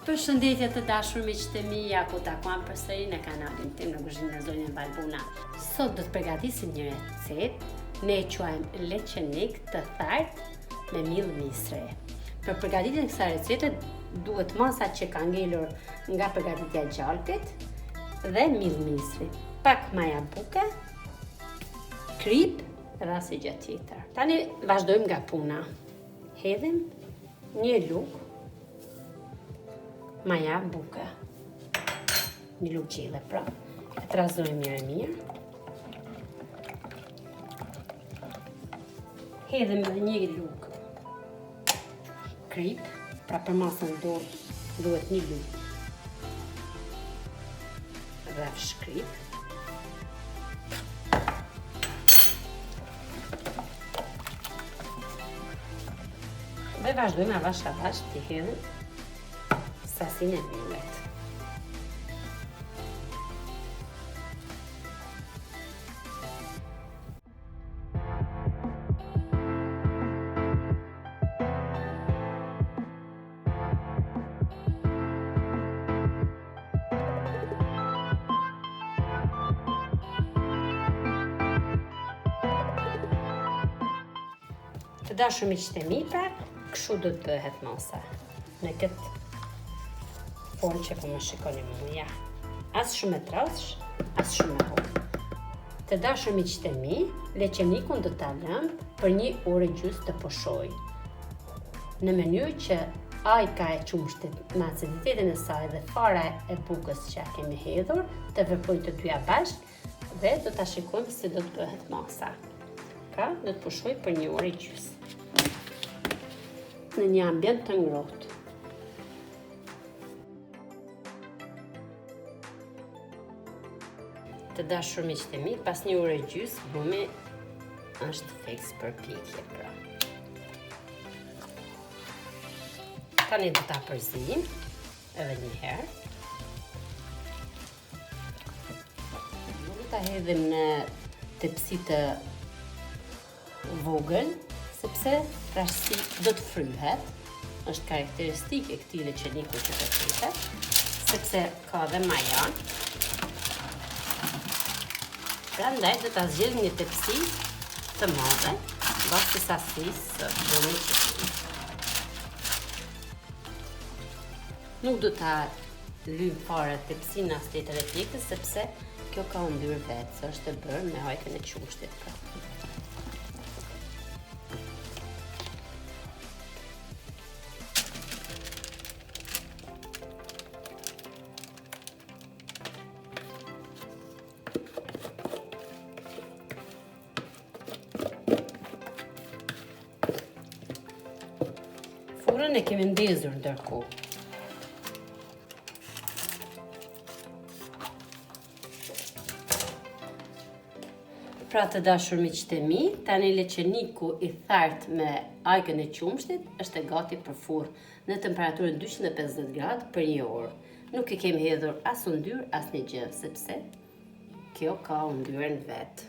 Përshëndetje të dashur miqtë e mi, ja ku takuam përsëri në kanalin tim në kuzhinën e zonjën Valbuna. Sot do të përgatisim një recetë, ne e quajmë leqenik të thartë me miell misre. Për përgatitjen e kësaj recete duhet masa që ka ngelur nga përgatitja e gjalpit dhe miell misri, pak maja buke, krip dhe asnjë gjë tjetër. Tani vazhdojmë nga puna. Hedhim një lugë maja buke, një lugë gjelle pra, e trazojmë mirë. Hedhim edhe një lugë krip, pra për masën dorë duhet një lugë rrafsh krip. Dhe vazhdojmë avash të hedhim sasinë e miellit. Të dashur miqtë e mi, pra, kështu do të bëhet masa. Në këtë formë që po më shikoni mua, ja. As shumë e trashë, as shumë e hollë. Të dashur miqtë e mi, leqenikun do ta lëm për 1 orë e gjysmë të poshojë. Në mënyrë që ai ka e qumshtit me aciditetin e saj dhe fara e bukës që ja kemi hedhur të veprojnë të dyja bashkë dhe do ta shikojmë si do të bëhet masa. Pra, do të poshoj për 1 orë e gjysmë në një ambient të ngrohtë. Të dashur miqtë e mi, pas 1 orë e gjysmë, bumi është fiks për pikje pra. Tani do ta përzijim edhe një herë. Do ta hedhim në tepsi të vogël, sepse rasti do të fryhet. Është karakteristike e këtij leqeniku që do të fryhet, sepse ka dhe majan. Prandaj do ta zgjedhim një tepsi të madhe, bashkë sasisë së bumit që kemi. Nuk do ta lyj fare tepsinë as tjetër e pjekës, sepse kjo ka yndyr vetë, se është e bërë me hajkën e qumshtit pra. Furrën e kemi ndezur ndërkohë. Pra të dashur miqtë e mi, tani leqeniku i thartë me ajkën e qumshtit është e gati për furrë në temperaturën 250 gradë për 1 orë. Nuk e kemi hedhur as yndyr as një gjë, sepse kjo ka yndyrën vetë.